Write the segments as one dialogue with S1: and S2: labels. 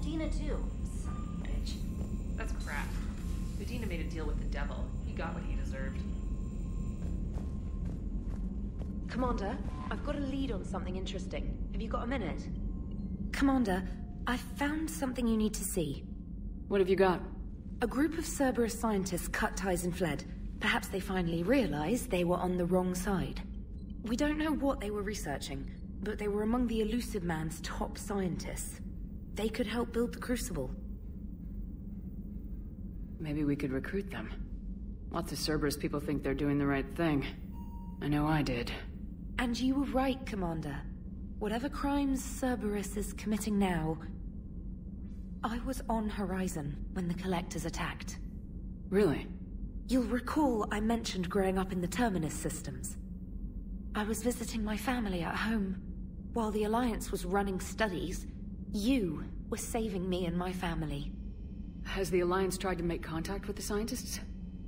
S1: Udina too. Son of a bitch.
S2: That's crap. Udina made a deal with the devil. He got what he deserved.
S3: Commander, I've got a lead on something interesting. Have you got a minute?
S4: Commander, I've found something you need to see.
S5: What have you got?
S4: A group of Cerberus scientists cut ties and fled. Perhaps they finally realized they were on the wrong side. We don't know what they were researching, but they were among the Elusive Man's top scientists. They could help build the Crucible.
S5: Maybe we could recruit them. Lots of Cerberus people think they're doing the right thing. I know I did.
S4: And you were right, Commander. Whatever crimes Cerberus is committing now, I was on Horizon when the Collectors attacked.
S5: Really?
S4: You'll recall I mentioned growing up in the Terminus systems. I was visiting my family at home. While the Alliance was running studies, you were saving me and my family.
S5: Has the Alliance tried to make contact with the scientists?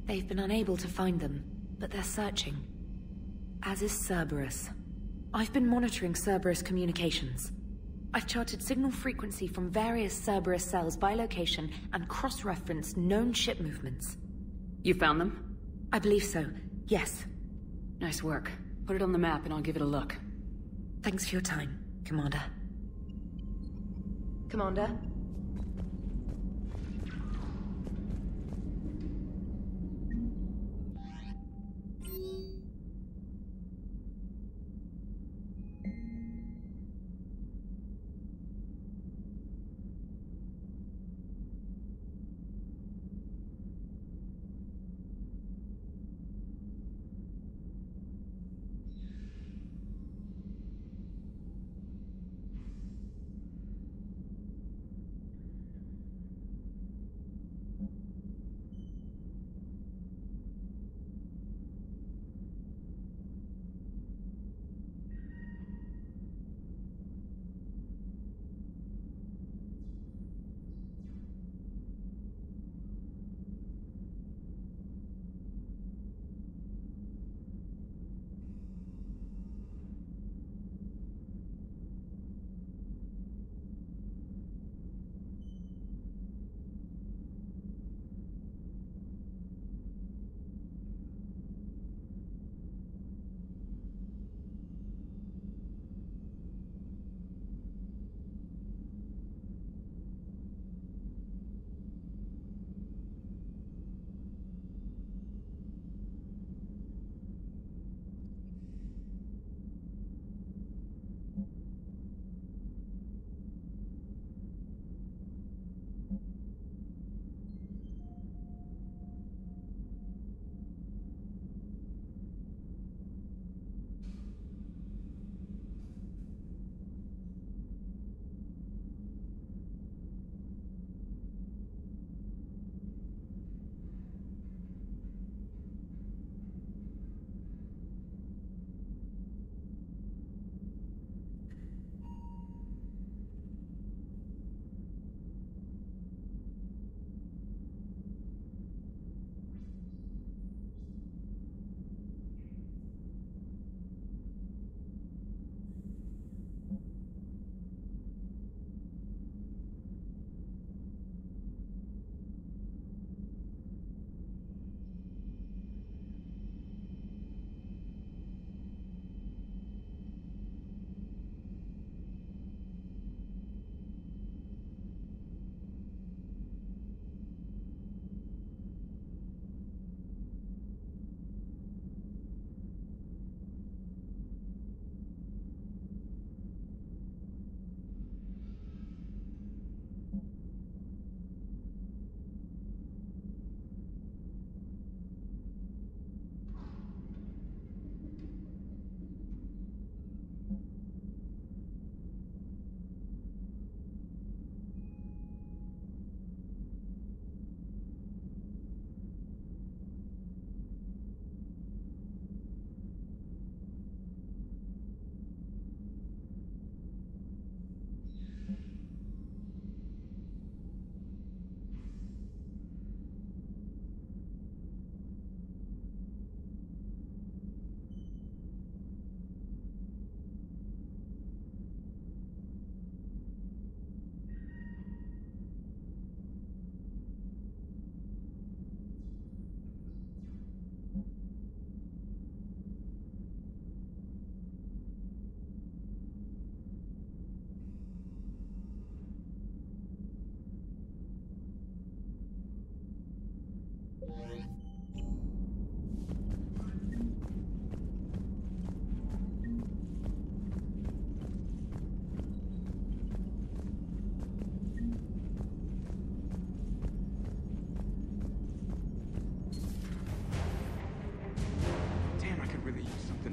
S4: They've been unable to find them, but they're searching. As is Cerberus. I've been monitoring Cerberus communications. I've charted signal frequency from various Cerberus cells by location and cross-referenced known ship movements.
S5: You found them?
S4: I believe so, yes.
S5: Nice work. Put it on the map and I'll give it a look.
S4: Thanks for your time, Commander.
S3: Commander?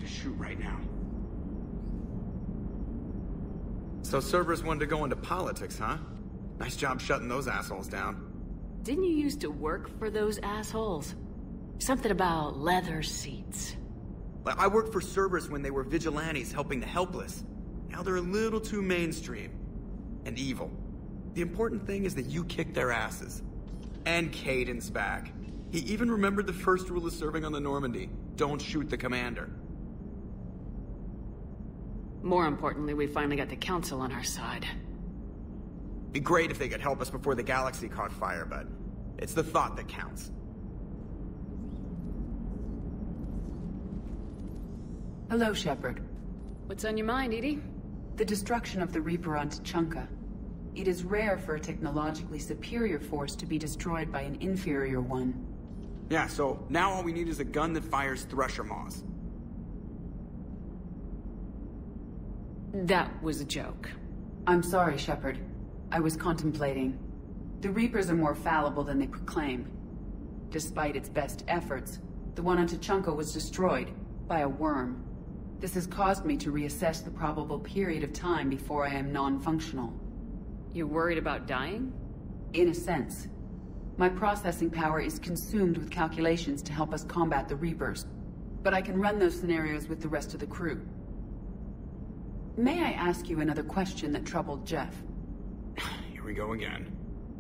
S6: to shoot right now.
S7: So Cerberus wanted to go into politics, huh? Nice job shutting those assholes down.
S5: Didn't you used to work for those assholes? Something about leather seats.
S7: I worked for Cerberus when they were vigilantes helping the helpless. Now they're a little too mainstream. And evil. The important thing is that you kicked their asses. And Caden's back. He even remembered the first rule of serving on the Normandy. Don't shoot the commander.
S5: More importantly, we finally got the Council on our side.
S7: Be great if they could help us before the galaxy caught fire, but it's the thought that counts.
S8: Hello, Shepard.
S5: What's on your mind, Edie?
S8: The destruction of the Reaper on Tuchanka. It is rare for a technologically superior force to be destroyed by an inferior one.
S7: Yeah, so now all we need is a gun that fires Thresher Maws.
S5: That was a joke.
S8: I'm sorry, Shepard. I was contemplating. The Reapers are more fallible than they proclaim. Despite its best efforts, the one on Tuchanka was destroyed by a worm. This has caused me to reassess the probable period of time before I am non-functional.
S5: You're worried about dying?
S8: In a sense. My processing power is consumed with calculations to help us combat the Reapers. But I can run those scenarios with the rest of the crew. May I ask you another question that troubled Jeff?
S7: Here we go again.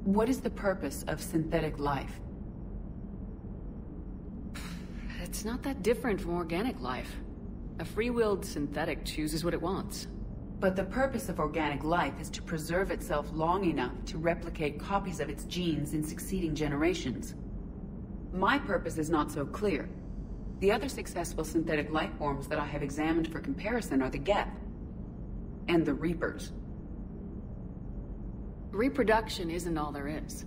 S8: What is the purpose of synthetic life?
S5: It's not that different from organic life. A free-willed synthetic chooses what it wants.
S8: But the purpose of organic life is to preserve itself long enough to replicate copies of its genes in succeeding generations. My purpose is not so clear. The other successful synthetic life forms that I have examined for comparison are the Geth and the Reapers.
S5: Reproduction isn't all there is.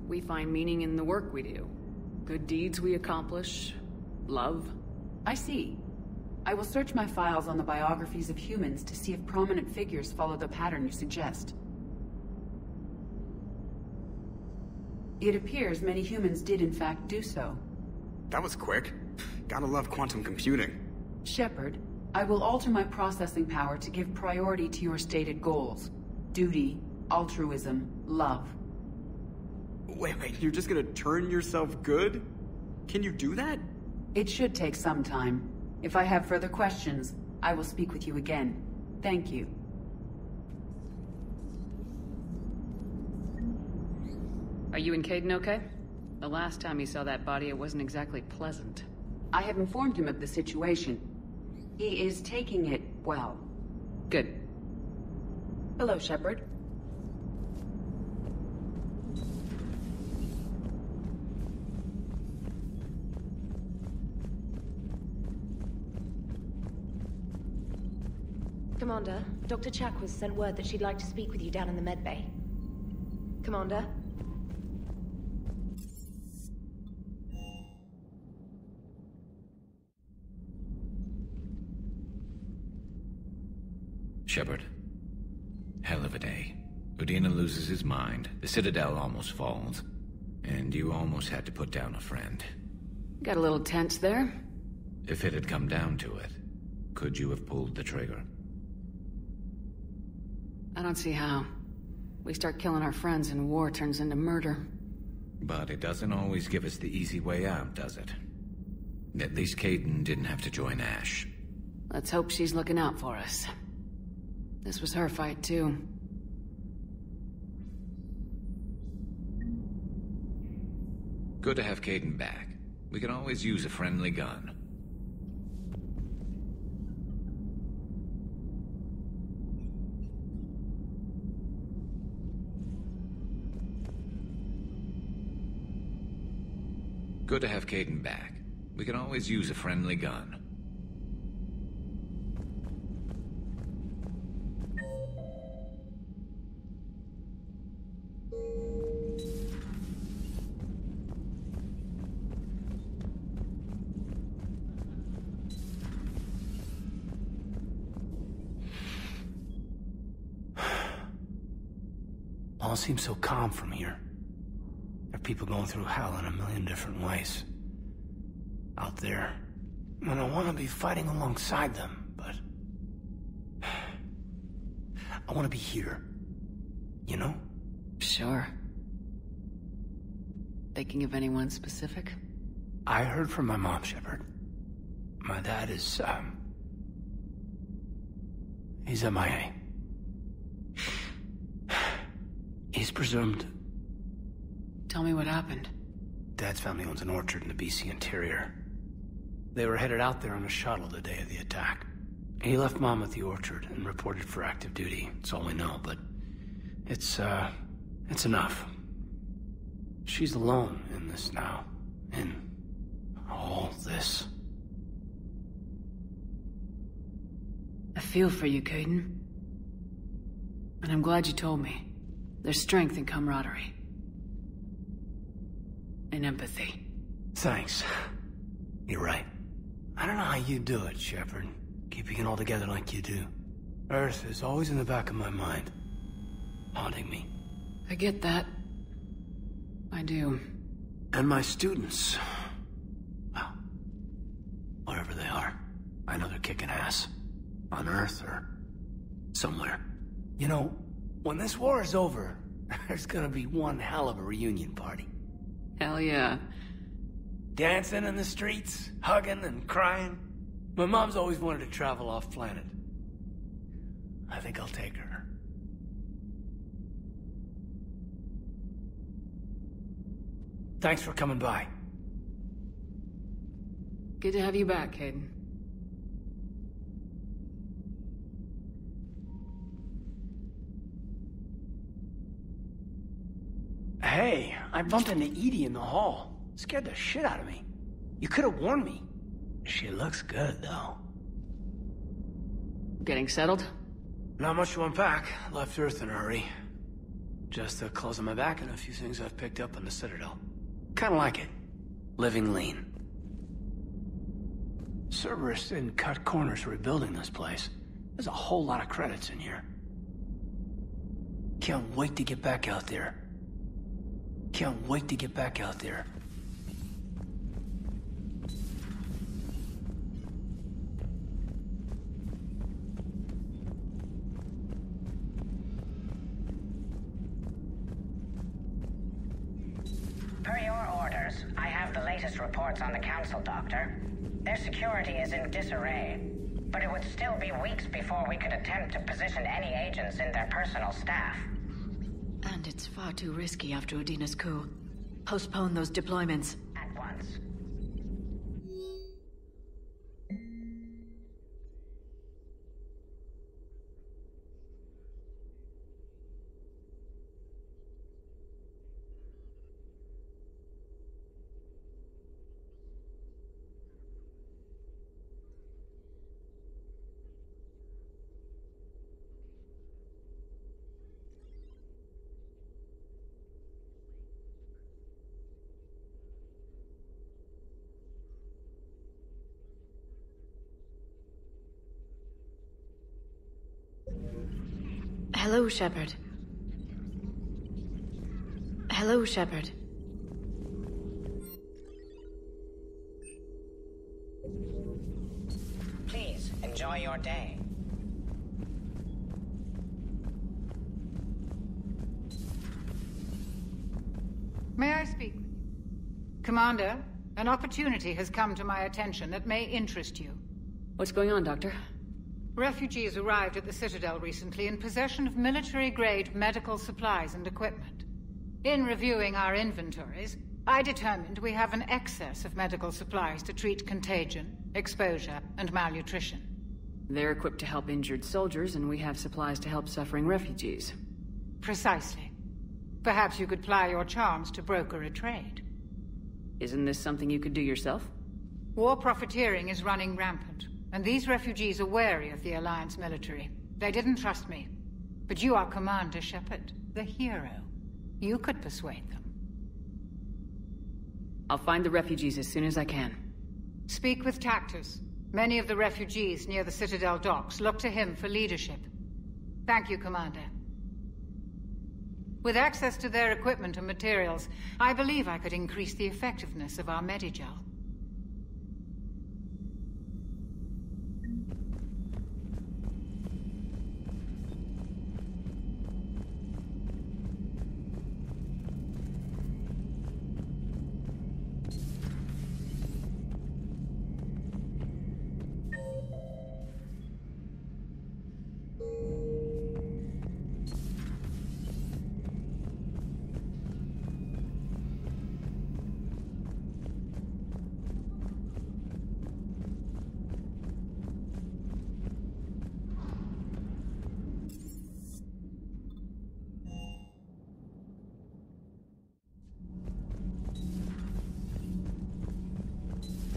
S5: We find meaning in the work we do. Good deeds we accomplish. Love.
S8: I see. I will search my files on the biographies of humans to see if prominent figures follow the pattern you suggest. It appears many humans did in fact do so.
S7: That was quick. Gotta love quantum computing.
S8: Shepard, I will alter my processing power to give priority to your stated goals. Duty, altruism, love.
S7: Wait, you're just gonna turn yourself good? Can you do that?
S8: It should take some time. If I have further questions, I will speak with you again. Thank you.
S5: Are you and Caden okay? The last time he saw that body, it wasn't exactly pleasant.
S8: I have informed him of the situation. He is taking it well.
S5: Good.
S8: Hello, Shepard.
S3: Commander, Dr. Chakwas sent word that she'd like to speak with you down in the medbay. Commander?
S9: Shepard. Hell of a day. Udina loses his mind, the Citadel almost falls, and you almost had to put down a friend.
S5: Got a little tense there.
S9: If it had come down to it, could you have pulled the trigger?
S5: I don't see how. We start killing our friends and war turns into murder.
S9: But it doesn't always give us the easy way out, does it? At least Caden didn't have to join Ash.
S5: Let's hope she's looking out for us. This was her fight, too.
S9: Good to have Caden back. We can always use a friendly gun. Good to have Caden back. We can always use a friendly gun.
S6: All seems so calm from here. There are people going through hell in a million different ways. Out there, when I want to be fighting alongside them, but... I want to be here. You know?
S5: Sure. Thinking of anyone specific?
S6: I heard from my mom, Shepard. My dad is, he's MIA. He's presumed.
S5: Tell me what happened.
S6: Dad's family owns an orchard in the BC interior. They were headed out there on a shuttle the day of the attack. He left Mom at the orchard and reported for active duty. It's all we know, but it's enough. She's alone in this now. In all this.
S5: I feel for you, Caden. And I'm glad you told me. There's strength in camaraderie. And empathy.
S6: Thanks. You're right. I don't know how you do it, Shepard. Keeping it all together like you do. Earth is always in the back of my mind. Haunting me.
S5: I get that. I do.
S6: And my students. Well, wherever they are. I know they're kicking ass. On Earth or somewhere. You know, when this war is over, there's gonna be one hell of a reunion party.
S5: Hell yeah.
S6: Dancing in the streets, hugging and crying. My mom's always wanted to travel off-planet. I think I'll take her. Thanks for coming by.
S5: Good to have you back, Caden.
S6: Hey, I bumped into Edie in the hall. Scared the shit out of me. You could have warned me. She looks good, though.
S5: Getting settled?
S6: Not much to unpack. Left Earth in a hurry. Just the clothes on my back and a few things I've picked up on the Citadel. Kinda like it. Living lean. Cerberus didn't cut corners rebuilding this place. There's a whole lot of credits in here. Can't wait to get back out there. Can't wait to get back out there.
S10: Per your orders, I have the latest reports on the Council, Doctor. Their security is in disarray, but it would still be weeks before we could attempt to position any agents in their personal staff.
S3: And it's far too risky after Udina's coup. Postpone those deployments.
S10: At once.
S3: Hello, Shepard. Hello, Shepard.
S10: Please, enjoy your day.
S11: May I speak? Commander, an opportunity has come to my attention that may interest you.
S5: What's going on, Doctor?
S11: Refugees arrived at the Citadel recently in possession of military-grade medical supplies and equipment. In reviewing our inventories, I determined we have an excess of medical supplies to treat contagion, exposure, and malnutrition.
S5: They're equipped to help injured soldiers, and we have supplies to help suffering refugees.
S11: Precisely. Perhaps you could ply your charms to broker a trade.
S5: Isn't this something you could do yourself?
S11: War profiteering is running rampant, and these refugees are wary of the Alliance military. They didn't trust me. But you are Commander Shepard, the hero. You could persuade them.
S5: I'll find the refugees as soon as I can.
S11: Speak with Tactus. Many of the refugees near the Citadel docks look to him for leadership. Thank you, Commander. With access to their equipment and materials, I believe I could increase the effectiveness of our Medigel.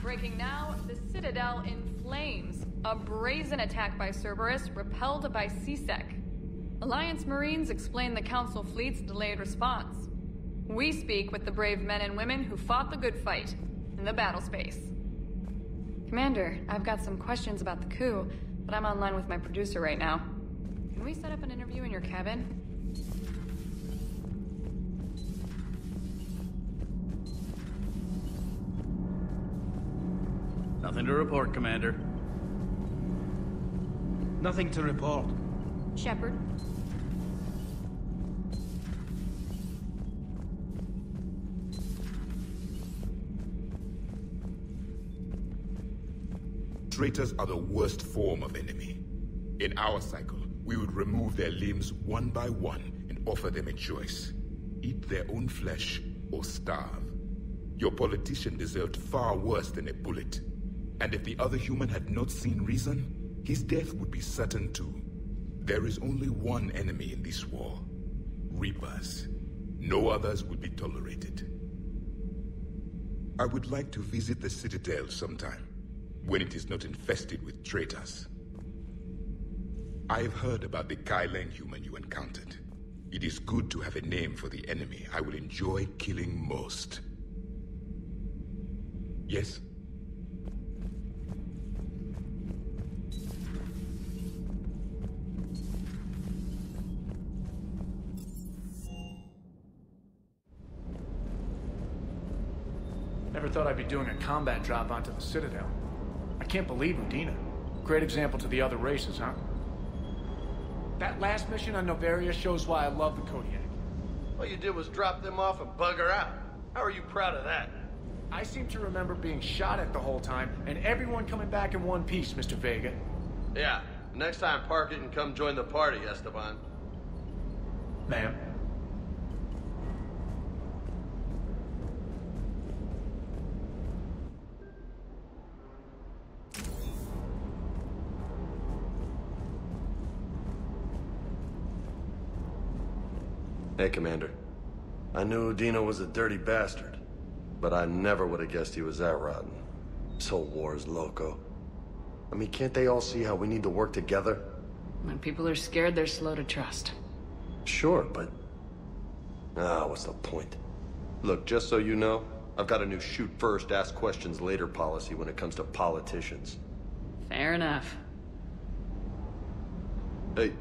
S12: Breaking now, the Citadel in flames. A brazen attack by Cerberus, repelled by CSEC. Alliance Marines explain the Council fleet's delayed response. We speak with the brave men and women who fought the good fight in the battle space. Commander, I've got some questions about the coup, but I'm online with my producer right now. Can we set up an interview in your cabin?
S13: Nothing to report, Commander.
S6: Nothing to report.
S12: Shepard.
S14: Traitors are the worst form of enemy. In our cycle, we would remove their limbs one by one and offer them a choice. Eat their own flesh or starve. Your politician deserved far worse than a bullet. And if the other human had not seen reason, his death would be certain too. There is only one enemy in this war. Reapers. No others would be tolerated. I would like to visit the Citadel sometime, when it is not infested with traitors. I have heard about the Kylan human you encountered. It is good to have a name for the enemy I will enjoy killing most. Yes?
S13: Never thought I'd be doing a combat drop onto the Citadel. I can't believe Udina. Great example to the other races, huh? That last mission on Novaria shows why I love the Kodiak.
S15: All you did was drop them off and bugger out. How are you proud of that?
S13: I seem to remember being shot at the whole time, and everyone coming back in one piece, Mr. Vega.
S15: Yeah, next time park it and come join the party, Esteban.
S13: Ma'am.
S15: Hey, Commander. I knew Udina was a dirty bastard, but I never would have guessed he was that rotten. This whole war is loco. I mean, can't they all see how we need to work together?
S5: When people are scared, they're slow to trust.
S15: Sure, but... what's the point? Look, just so you know, I've got a new shoot first, ask questions later policy when it comes to politicians.
S5: Fair enough.
S15: Hey.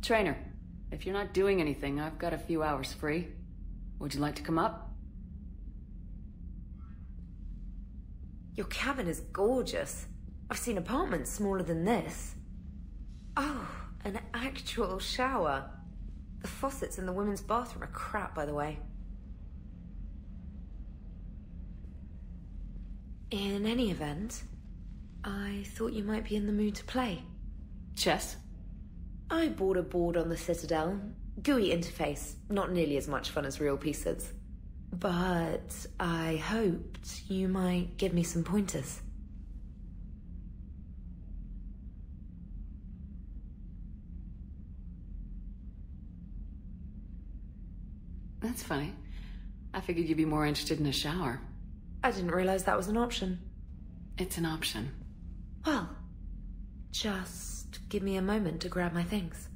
S5: Trainer, if you're not doing anything, I've got a few hours free. Would you like to come up?
S4: Your cabin is gorgeous. I've seen apartments smaller than this. Oh, an actual shower. The faucets in the women's bathroom are crap, by the way. In any event, I thought you might be in the mood to play.
S5: Chess?
S4: I bought a board on the Citadel. GUI interface, not nearly as much fun as real pieces. But I hoped you might give me some pointers.
S5: That's funny. I figured you'd be more interested in a shower.
S4: I didn't realize that was an option.
S5: It's an option.
S4: Well, just give me a moment to grab my things.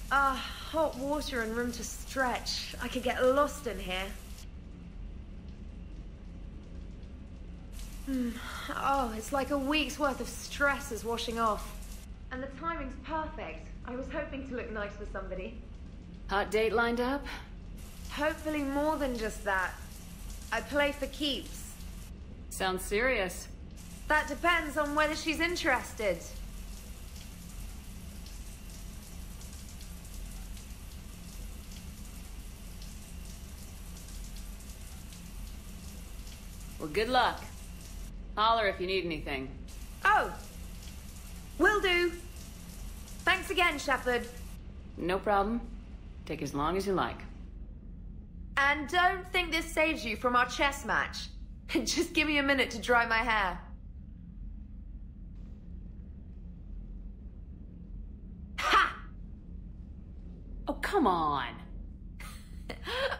S4: Hot water and room to stretch. I could get lost in here. Oh, it's like a week's worth of stress is washing off. And the timing's perfect. I was hoping to look nice for somebody.
S5: Hot date lined up?
S3: Hopefully more than just that. I play for keeps.
S5: Sounds serious.
S3: That depends on whether she's interested.
S5: Well, good luck. Holler if you need anything.
S3: Oh! Will do. Thanks again, Shepard.
S5: No problem. Take as long as you like.
S3: And don't think this saves you from our chess match. Just give me a minute to dry my hair. Ha!
S5: Oh, come on.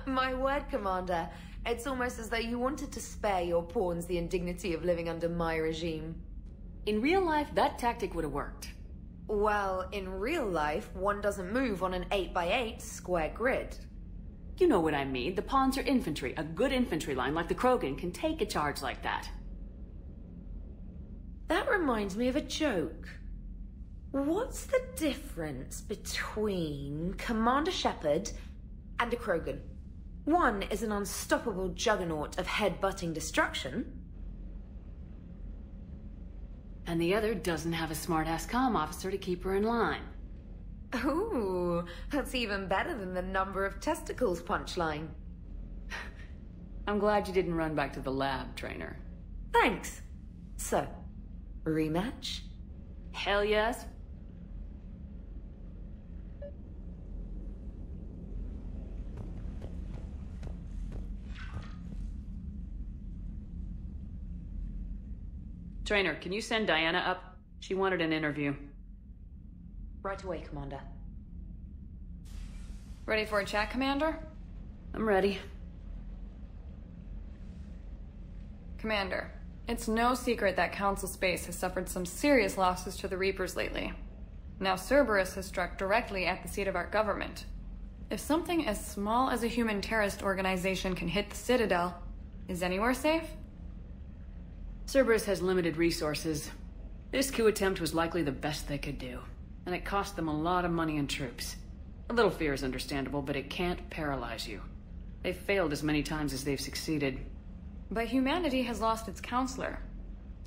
S3: My word, Commander. It's almost as though you wanted to spare your pawns the indignity of living under my regime.
S5: In real life, that tactic would have worked.
S3: Well, in real life, one doesn't move on an 8x8 square grid.
S5: You know what I mean. The pawns are infantry. A good infantry line like the Krogan can take a charge like that.
S3: That reminds me of a joke. What's the difference between Commander Shepard and a Krogan? One is an unstoppable juggernaut of head-butting destruction.
S5: And the other doesn't have a smart-ass comm officer to keep her in line.
S3: Ooh, that's even better than the number of testicles punchline.
S5: I'm glad you didn't run back to the lab, trainer.
S3: Thanks. So, rematch?
S5: Hell yes. Trainer, can you send Diana up? She wanted an interview.
S3: Right away, Commander.
S12: Ready for a chat, Commander?
S5: I'm ready.
S12: Commander, it's no secret that Council Space has suffered some serious losses to the Reapers lately. Now Cerberus has struck directly at the seat of our government. If something as small as a human terrorist organization can hit the Citadel, is anywhere safe?
S5: Cerberus has limited resources. This coup attempt was likely the best they could do, and it cost them a lot of money and troops. A little fear is understandable, but it can't paralyze you. They've failed as many times as they've succeeded.
S12: But humanity has lost its counselor.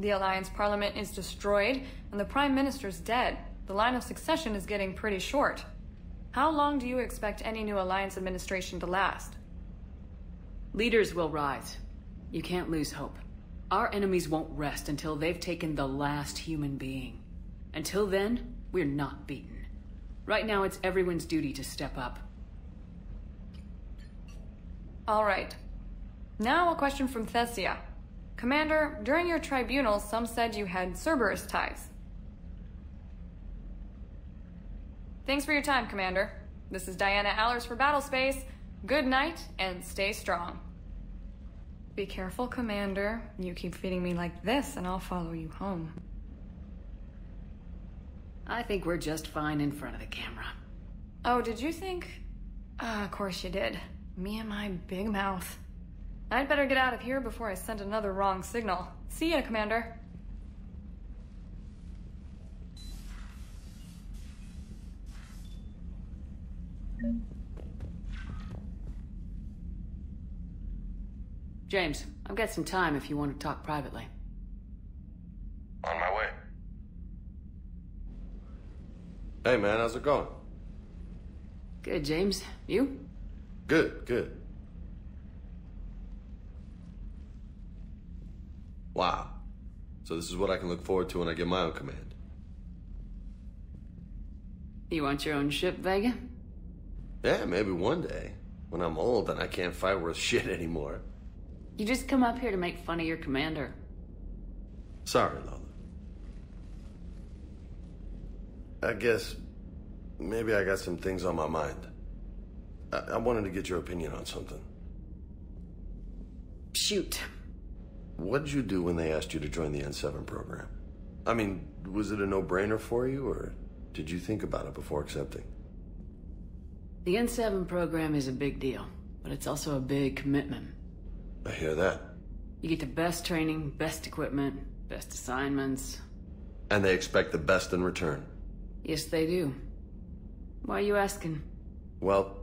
S12: The Alliance Parliament is destroyed, and the Prime Minister's dead. The line of succession is getting pretty short. How long do you expect any new Alliance administration to last?
S5: Leaders will rise. You can't lose hope. Our enemies won't rest until they've taken the last human being. Until then, we're not beaten. Right now, it's everyone's duty to step up.
S12: All right. Now a question from Thessia. Commander, during your tribunal, some said you had Cerberus ties. Thanks for your time, Commander. This is Diana Allers for Battlespace. Good night, and stay strong. Be careful, Commander. You keep feeding me like this, and I'll follow you home.
S5: I think we're just fine in front of the camera.
S12: Oh, did you think? Of course you did. Me and my big mouth. I'd better get out of here before I send another wrong signal. See ya, Commander.
S5: James, I've got some time if you want to talk privately.
S15: On my way. Hey man, how's it going?
S5: Good, James. You?
S15: Good. Wow. So this is what I can look forward to when I get my own command.
S5: You want your own ship, Vega?
S15: Yeah, maybe one day. When I'm old and I can't fight worth shit anymore.
S5: You just come up here to make fun of your commander.
S15: Sorry, Lola. I guess maybe I got some things on my mind. I wanted to get your opinion on something.
S5: Shoot.
S15: What did you do when they asked you to join the N7 program? I mean, was it a no-brainer for you, or did you think about it before accepting?
S5: The N7 program is a big deal, but it's also a big commitment.
S15: I hear that.
S5: You get the best training, best equipment, best assignments.
S15: And they expect the best in return.
S5: Yes, they do. Why are you asking?
S15: Well,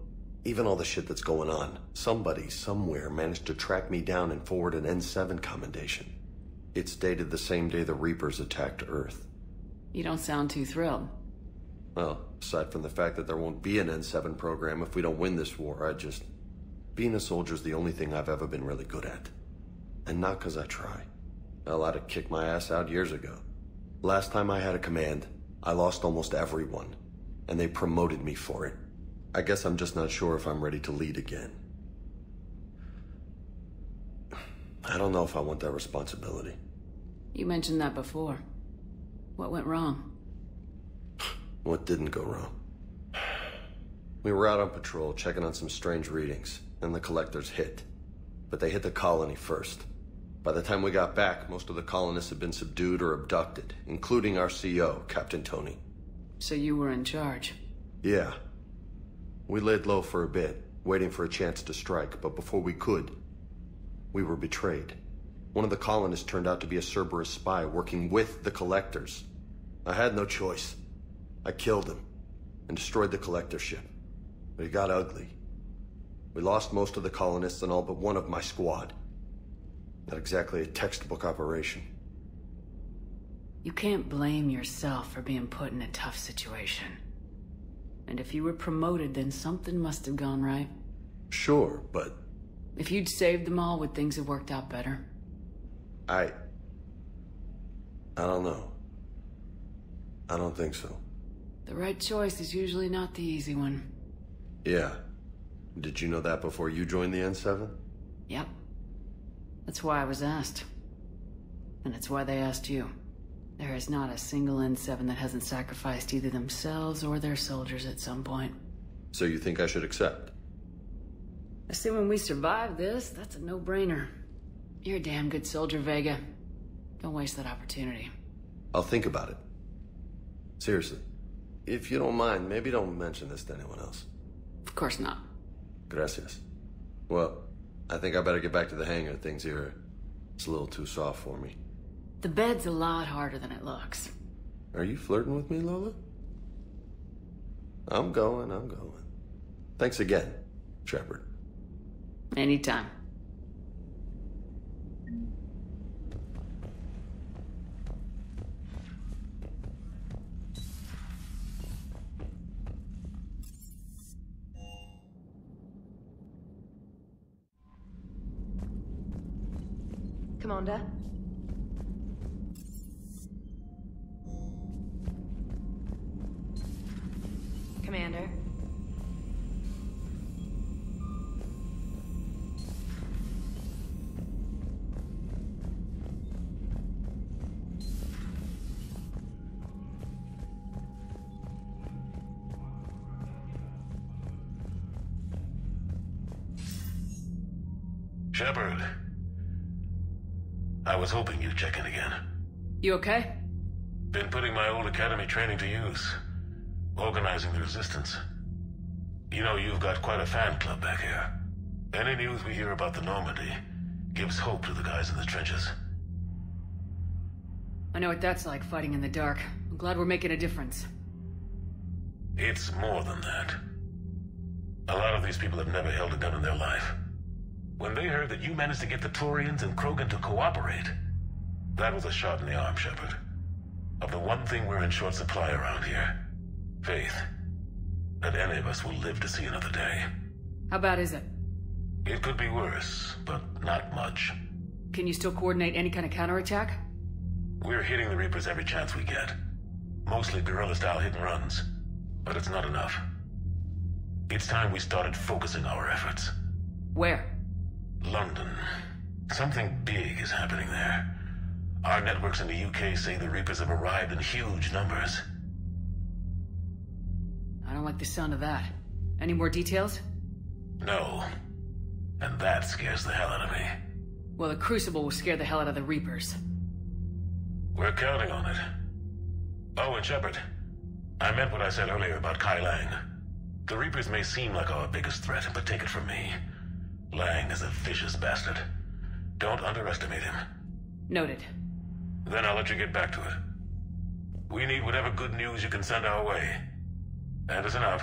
S15: Even all the shit that's going on, somebody, somewhere, managed to track me down and forward an N7 commendation. It's dated the same day the Reapers attacked Earth.
S5: You don't sound too thrilled.
S15: Well, aside from the fact that there won't be an N7 program if we don't win this war, being a soldier's the only thing I've ever been really good at. And not 'cause I try. Hell, I'd have kicked my ass out years ago. Last time I had a command, I lost almost everyone, and they promoted me for it. I guess I'm just not sure if I'm ready to lead again. I don't know if I want that responsibility.
S5: You mentioned that before. What went wrong?
S15: What didn't go wrong? We were out on patrol, checking on some strange readings, and the collectors hit. But they hit the colony first. By the time we got back, most of the colonists had been subdued or abducted, including our CO, Captain Tony.
S5: So you were in charge?
S15: Yeah. We laid low for a bit, waiting for a chance to strike, but before we could, we were betrayed. One of the colonists turned out to be a Cerberus spy working with the collectors. I had no choice. I killed him and destroyed the collector ship. But it got ugly. We lost most of the colonists and all but one of my squad. Not exactly a textbook operation.
S5: You can't blame yourself for being put in a tough situation. And if you were promoted, then something must have gone right.
S15: Sure, but...
S5: If you'd saved them all, would things have worked out better?
S15: I don't know. I don't think so.
S5: The right choice is usually not the easy one.
S15: Yeah. Did you know that before you joined the N7?
S5: Yep. That's why I was asked. And it's why they asked you. There is not a single N7 that hasn't sacrificed either themselves or their soldiers at some point.
S15: So you think I should accept?
S5: Assuming we survive this, that's a no-brainer. You're a damn good soldier, Vega. Don't waste that opportunity.
S15: I'll think about it. Seriously. If you don't mind, maybe don't mention this to anyone else.
S5: Of course not.
S15: Gracias. Well, I think I better get back to the hangar. Things here, it's a little too soft for me.
S5: The bed's a lot harder than it looks.
S15: Are you flirting with me, Lola? I'm going. Thanks again, Shepard.
S5: Anytime.
S3: Commander? Commander?
S16: Shepard. I was hoping you'd check in again.
S5: You okay?
S16: Been putting my old academy training to use. Organizing the resistance. You know, you've got quite a fan club back here. Any news we hear about the Normandy gives hope to the guys in the trenches.
S5: I know what that's like, fighting in the dark. I'm glad we're making a difference.
S16: It's more than that. A lot of these people have never held a gun in their life. When they heard that you managed to get the Turians and Krogan to cooperate, that was a shot in the arm, Shepard. Of the one thing we're in short supply around here. Faith. That any of us will live to see another day.
S5: How bad is it?
S16: It could be worse, but not much.
S5: Can you still coordinate any kind of counterattack?
S16: We're hitting the Reapers every chance we get. Mostly guerrilla-style hit-and-runs. But it's not enough. It's time we started focusing our efforts.
S5: Where?
S16: London. Something big is happening there. Our networks in the UK say the Reapers have arrived in huge numbers.
S5: I don't like the sound of that. Any more details?
S16: No. And that scares the hell out of me.
S5: Well, the Crucible will scare the hell out of the Reapers.
S16: We're counting on it. Oh, and Shepard, I meant what I said earlier about Kai Lang. The Reapers may seem like our biggest threat, but take it from me. Lang is a vicious bastard. Don't underestimate him.
S5: Noted.
S16: Then I'll let you get back to it. We need whatever good news you can send our way. Anderson out.